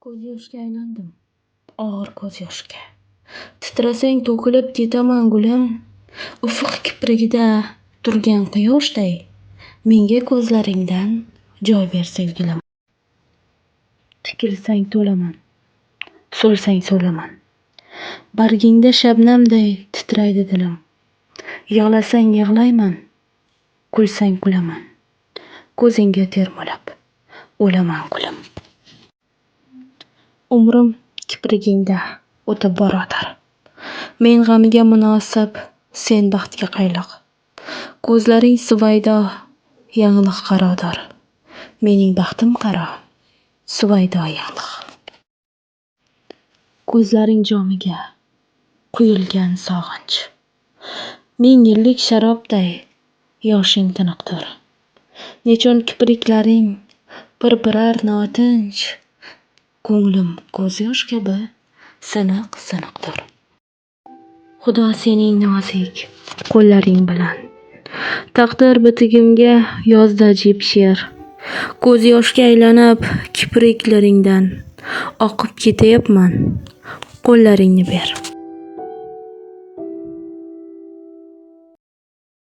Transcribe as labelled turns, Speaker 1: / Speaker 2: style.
Speaker 1: Ko'z yoshga aylandim, og'ir ko'z yoshga. Titrasang to'kilib ketaman gulim, Ufuq kiprigida turgan quyoshday, Menga ko'zlaringdan joy ber sevgilim. Tikilsang to'laman, so'lsang so'laman. Bargingda shabnamday titraydi dilim. Yig'lasang yig'layman, kulsang kulaman. Ko'zingga termulab o'laman gulim. Umrim kiprigingda o'tib boradir. Men g'amga munosib, sen baxtga qayliq. Ko'zlaring suvaydo, yanglig' qarodir. Mening baxtim qaro, suvaydo yanglig'. Ko'zlaring jomiga quyilgan sog'inch. Ming yillik sharobday yoshing tiniqdir. Nechun kipriklaring pirpirar notinch. Ko'nglim ko'z yosh kabi siniq-siniqdir. Xudo sening nozik qo'llaring bilan taqdir bitigimga yozdi ajib she'r. Ko'z yoshga aylanib kipriklaringdan oqib ketayapman, qo'llaringni ber.